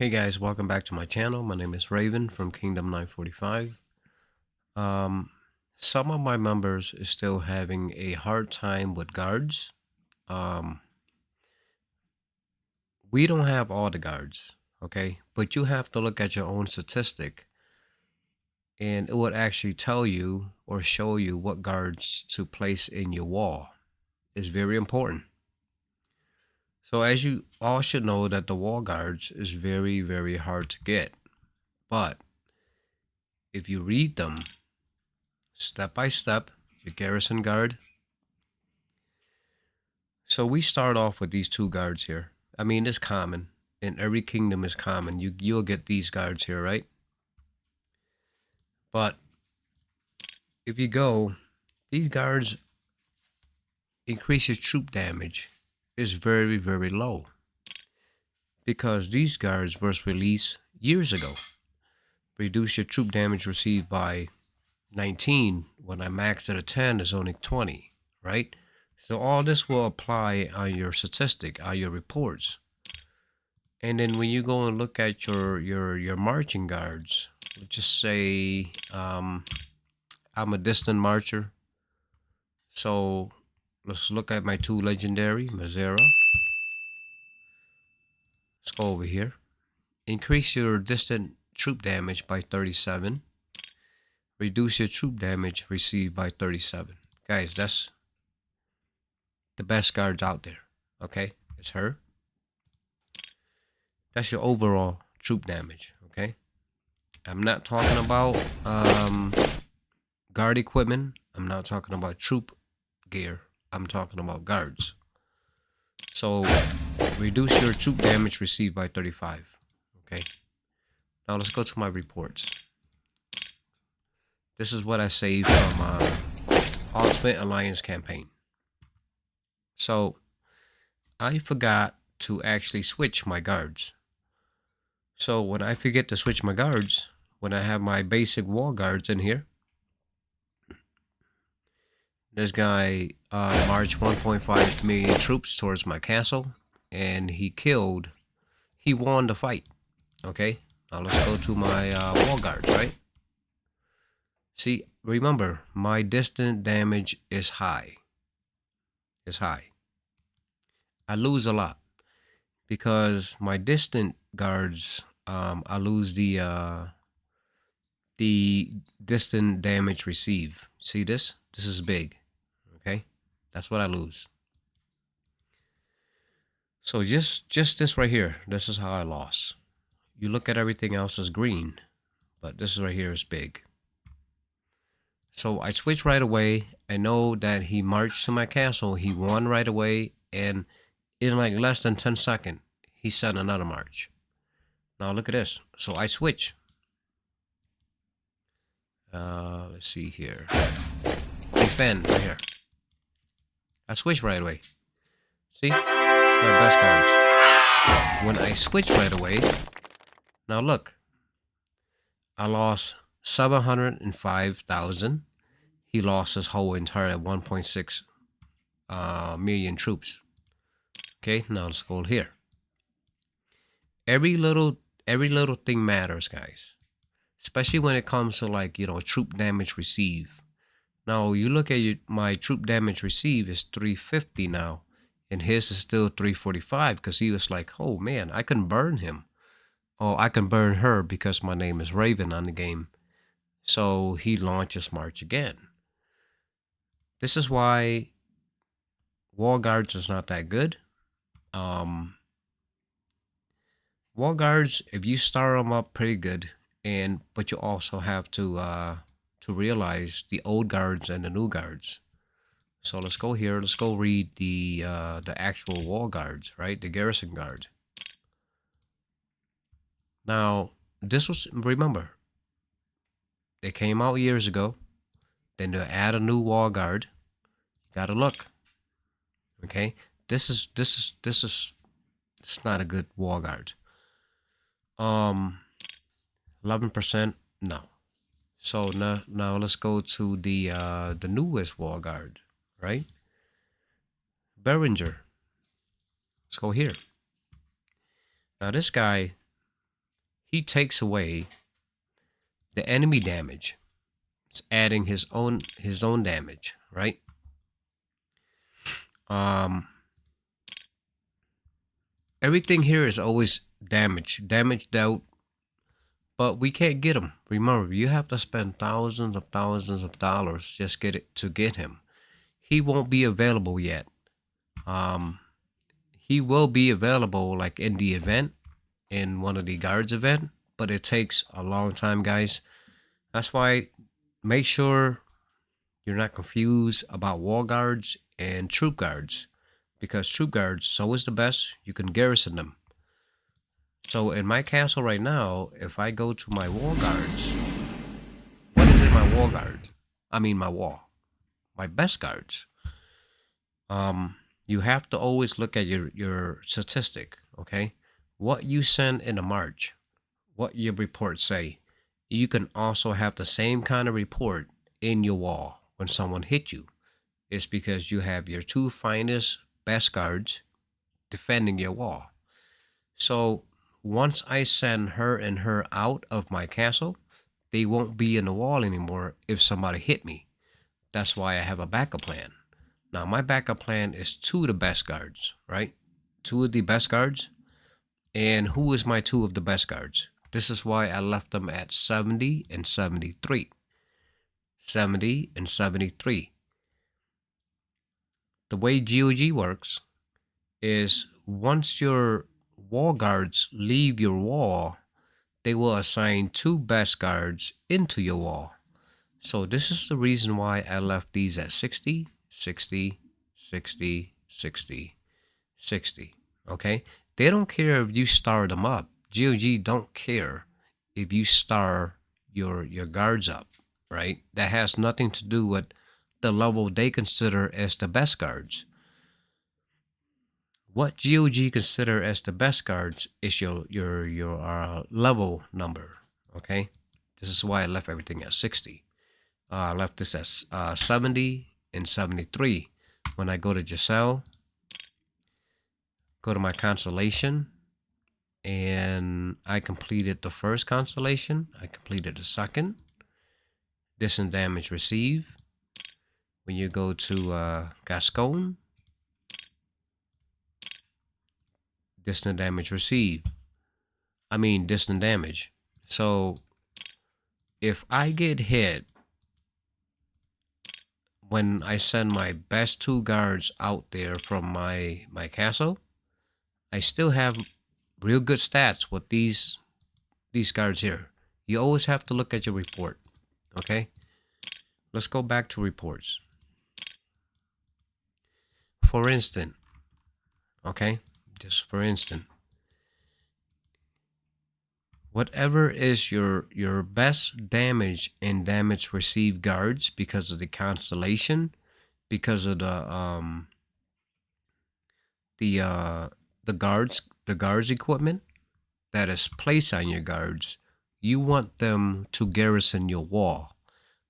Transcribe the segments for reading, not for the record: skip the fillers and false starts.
Hey guys, welcome back to my channel. My name is Raven from Kingdom 945. Um, some of my members is still having a hard time with guards. Um, we don't have all the guards, okay? But you have to look at your own statistic and it would actually tell you or show you what guards to place in your wall. It's very important. So as you all should know that the wall guards is very, very hard to get. But if you read them step by step, your garrison guard. So we start off with these two guards here. I mean, it's common. In every kingdom is common. You'll get these guards here, right? But if you go, these guards increase your troop damage is very, very low. Because these guards was released years ago. Reduce your troop damage received by 19. When I maxed it at 10, it's only 20, right? So all this will apply on your statistic, on your reports. And then when you go and look at your marching guards, just say I'm a distant marcher. So let's look at my two legendary, Mazera. Let's go over here. Increase your distant troop damage by 37. Reduce your troop damage received by 37. Guys, that's the best guards out there. Okay, it's her. That's your overall troop damage. Okay, I'm not talking about guard equipment. I'm not talking about troop gear. I'm talking about guards. So reduce your troop damage received by 35. Okay, now let's go to my reports. This is what I saved from Ultimate Alliance campaign. So I forgot to actually switch my guards. So when I forget to switch my guards, when I have my basic wall guards in here, this guy marched 1.5 million troops towards my castle, and he won the fight. Okay, now let's go to my wall guards, right? See, remember, my distant damage is high. It's high. I lose a lot because my distant guards, I lose the distant damage received. See this? This is big. Okay, that's what I lose. So just this right here, this is how I lost. You look at everything else as green, but this right here is big. So I switched right away. I know that he marched to my castle. He won right away, and in like less than 10 seconds, he sent another march. Now look at this. So I switch. Let's see here. Defend right here. I switch right away. See? It's my best cards. When I switch right away, now look. I lost 705,000. He lost his whole entire 1.6 million troops. Okay, now let's go here. Every little thing matters, guys. Especially when it comes to, like, you know, troop damage received. Now you look at my troop damage received is 350 now, and his is still 345 because he was like, oh man, I can burn him. Oh, I can burn her because my name is Raven on the game. So he launches March again. This is why wall guards is not that good. Wall guards, if you start them up pretty good, but you also have to realize the old guards and the new guards. So let's go here. Let's go read the actual wall guards, right? The garrison guard. Now, this was, remember, they came out years ago. Then they add a new wall guard. You gotta look. Okay, this is it's not a good wall guard. 11%, no. So now let's go to the newest wall guard, right? Beringer. Let's go here. Now this guy, he takes away the enemy damage. It's adding his own damage, right? Everything here is always damaged out, but we can't get him. Remember, you have to spend thousands of dollars just to get him. He won't be available yet. He will be available like in the event, in one of the guards event, but it takes a long time, guys. That's why make sure you're not confused about wall guards and troop guards, because troop guards is always the best. You can garrison them. So in my castle right now, if I go to my wall guards, what is in my wall guard? I mean my wall. My best guards. You have to always look at your statistic, okay? What you send in a march, what your reports say. You can also have the same kind of report in your wall when someone hit you. It's because you have your two finest best guards defending your wall. So once I send her and her out of my castle, they won't be in the wall anymore if somebody hit me. That's why I have a backup plan. Now my backup plan is two of the best guards, right? Two of the best guards. And who is my two of the best guards? This is why I left them at 70 and 73. 70 and 73. The way GOG works is once your wall guards leave your wall, they will assign two best guards into your wall. So this is the reason why I left these at 60, 60, 60, 60, 60. Okay? They don't care if you star them up. GOG don't care if you star your guards up, right? That has nothing to do with the level they consider as the best guards. What GOG consider as the best guards is your level number, okay? This is why I left everything at 60. I left this at 70 and 73. When I go to Giselle, go to my Constellation, and I completed the first Constellation. I completed the second. Distant damage received. When you go to Gascon, distant damage received. I mean distant damage. So if I get hit when I send my best two guards out there from my castle, I still have real good stats with these guards here. You always have to look at your report. Okay, let's go back to reports. For instance, okay, just for instance, whatever is your best damage and damage received guards because of the Constellation, because of the guards equipment that is placed on your guards, you want them to garrison your wall.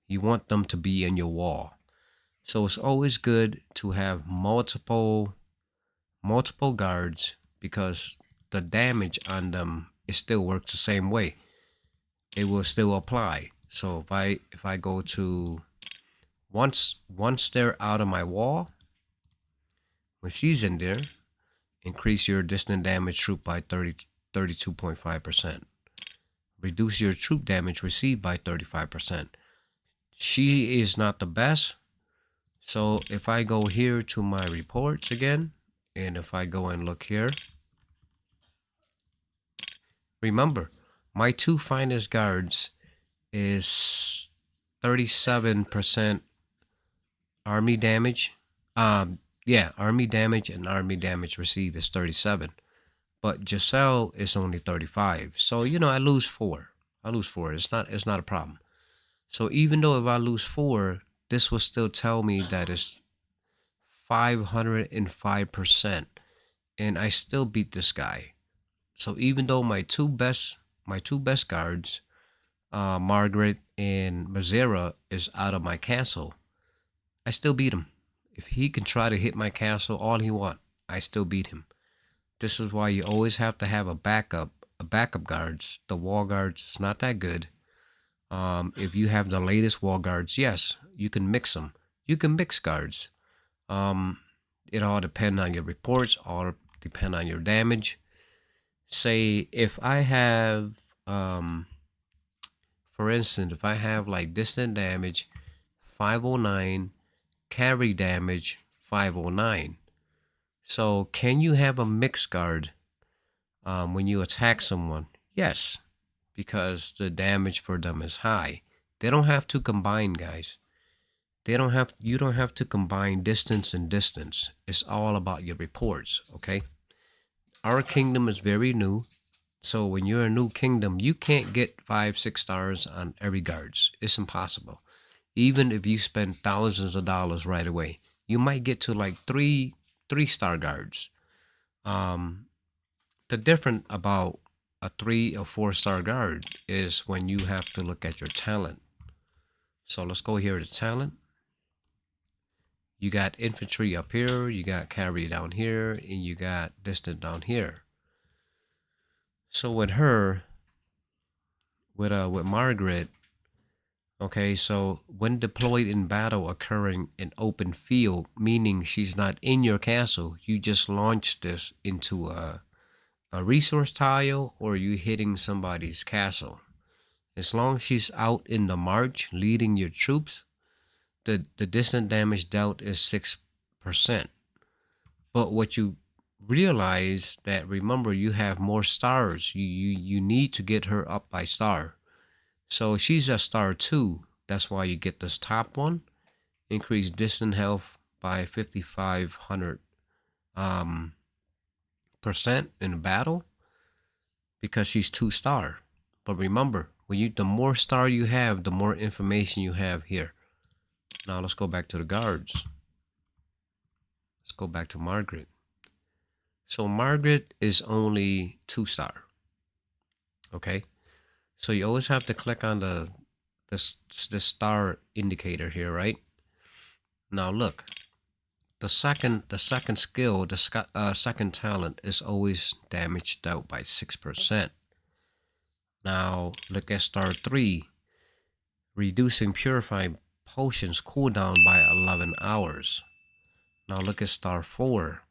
You want them to be in your wall. So it's always good to have multiple guards, because the damage on them, it still works the same way. It will still apply. So if I go to once they're out of my wall, when she's in there, increase your distant damage troop by 32.5%. Reduce your troop damage received by 35%. She is not the best. So if I go here to my reports again, and if I go and look here, remember, my two finest guards is 37% army damage. Army damage and army damage received is 37. But Giselle is only 35. So, I lose 4. It's not a problem. So even though if I lose 4, this will still tell me that it's 505%. And I still beat this guy. So even though my two best guards, Margaret and Mazera, is out of my castle, I still beat him. If he can try to hit my castle all he want, I still beat him. This is why you always have to have a backup backup guards. The wall guards is not that good. If you have the latest wall guards, yes, you can mix them. You can mix guards. It all depends on your reports, all depend on your damage. Say if I have, for instance, if I have like distant damage 509, carry damage 509. So can you have a mixed guard when you attack someone? Yes, because the damage for them is high. They don't have to combine, guys. You don't have to combine distance and distance. It's all about your reports, okay? Our kingdom is very new. So when you're a new kingdom, you can't get 5-6 stars on every guards. It's impossible. Even if you spend thousands of dollars right away, you might get to like three-star guards. The difference about a 3 or 4-star guard is when you have to look at your talent. So let's go here to talent. You got infantry up here, you got cavalry down here, and you got distant down here. So with her, with Margaret, okay, so when deployed in battle occurring in open field, meaning she's not in your castle, you just launch this into a resource tile or you hitting somebody's castle. As long as she's out in the march leading your troops, the distant damage dealt is 6%. But what you realize that, remember, you have more stars. You need to get her up by star. So she's a star 2. That's why you get this top one. Increase distant health by 5,500 percent in battle because she's 2-star. But remember, when the more star you have, the more information you have here. Now let's go back to the guards. Let's go back to Margaret. So Margaret is only 2-star. Okay, so you always have to click on the star indicator here, right? Now look, the second skill, the second talent is always damaged out by 6%. Now look at star 3, reducing purifying potions cooldown by 11 hours. Now look at star 4,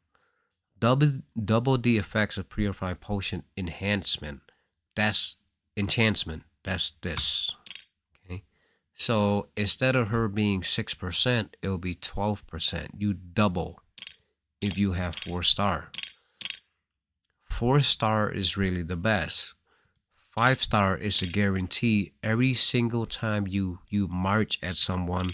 double the effects of purified potion enhancement. That's enchantment. That's this. Okay, so instead of her being 6%, it will be 12%. You double if you have 4-star. 4-star is really the best. 5-star is a guarantee. Every single time you march at someone,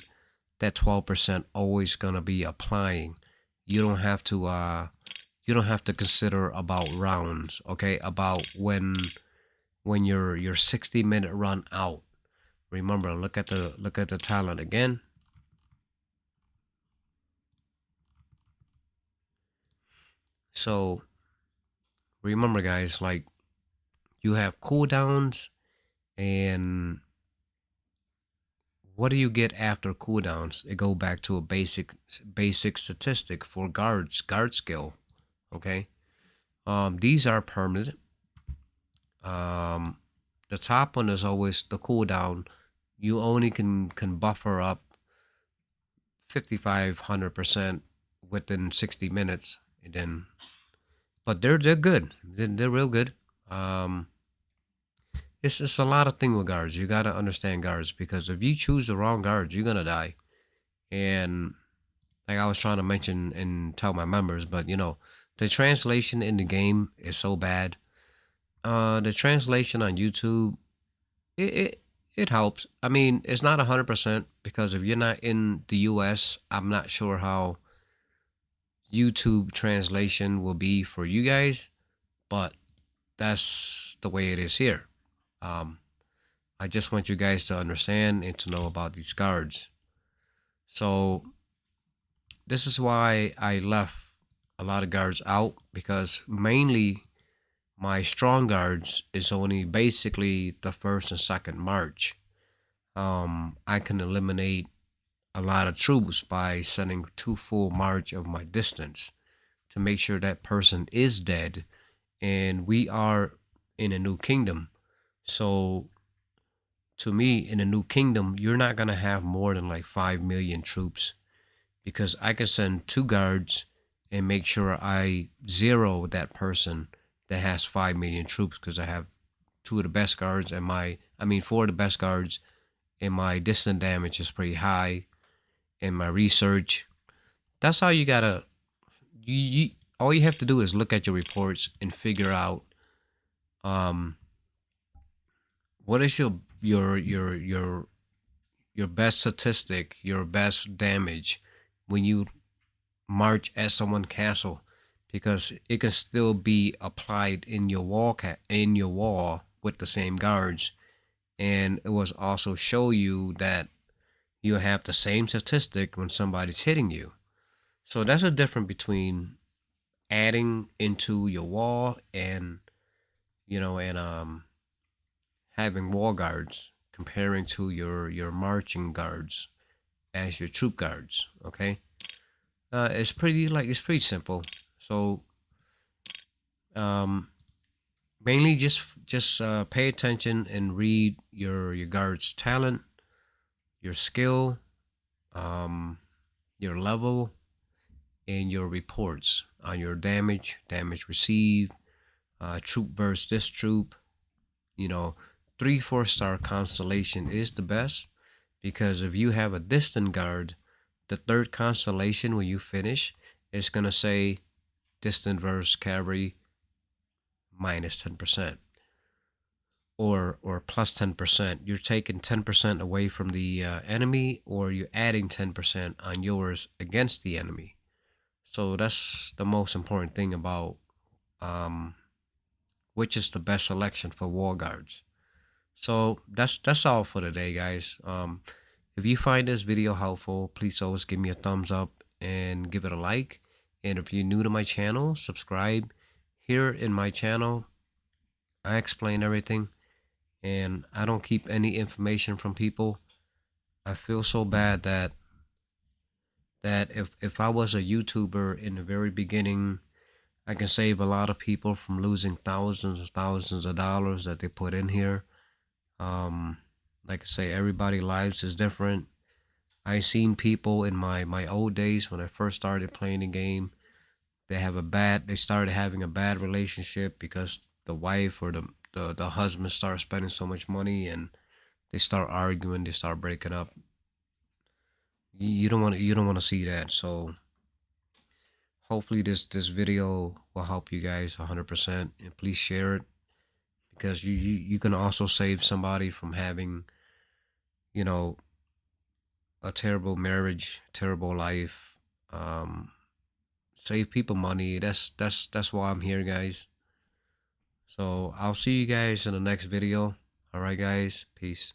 that 12% always gonna be applying. You don't have to consider about rounds, okay? About when your 60-minute run out. Remember, look at the talent again. So remember, guys, like you have cooldowns, and what do you get after cooldowns? It go back to a basic statistic for guard skill. Okay, these are permanent. The top one is always the cooldown. You only can buffer up 5,500% within 60 minutes, and then, but they're good. They're real good. It's just a lot of thing with guards. You gotta understand guards, because if you choose the wrong guards, you're gonna die. And like I was trying to mention and tell my members, but you know, the translation in the game is so bad. The translation on YouTube, it helps. I mean, it's not 100%, because if you're not in the US, I'm not sure how YouTube translation will be for you guys, but that's the way it is here. I just want you guys to understand and to know about these guards. So this is why I left a lot of guards out, because mainly my strong guards is only basically the first and second march. I can eliminate a lot of troops by sending 2 full march of my distance to make sure that person is dead, and we are in a new kingdom. So to me, in a new kingdom, you're not gonna have more than like 5 million troops, because I can send 2 guards and make sure I zero that person that has 5 million troops, because I have 2 of the best guards, and I mean 4 of the best guards, and my distant damage is pretty high, and my research. That's how you gotta. You all you have to do is look at your reports and figure out um what is your best statistic, your best damage when you march at someone's castle, because it can still be applied in your wall with the same guards, and it was also show you that you have the same statistic when somebody's hitting you. So that's a difference between adding into your wall and having wall guards, comparing to your marching guards as your troop guards. Okay, it's pretty simple. So um, mainly just pay attention and read your guard's talent, your skill, um, your level, and your reports on your damage received, troop versus this troop. You know, 3 4 star constellation is the best, because if you have a distant guard, the third constellation when you finish is gonna say distant versus cavalry minus 10%, or plus 10%. You're taking 10% away from the enemy, or you're adding 10% on yours against the enemy. So that's the most important thing about um, which is the best selection for wall guards. So that's all for today, guys. If you find this video helpful, please always give me a thumbs up and give it a like. And if you're new to my channel, subscribe. Here in my channel, I explain everything, and I don't keep any information from people. I feel so bad that if I was a YouTuber in the very beginning, I can save a lot of people from losing thousands and thousands of dollars that they put in here. Um, like I say, everybody's lives is different. I seen people in my old days when I first started playing the game. They started having a bad relationship because the wife or the husband started spending so much money, and they start arguing, they start breaking up. You don't want to see that. So hopefully this video will help you guys 100%, and please share it, because you can also save somebody from having, you know, a terrible marriage, terrible life. Um, Save people money. That's why I'm here, guys. So I'll see you guys in the next video. All right, guys. Peace.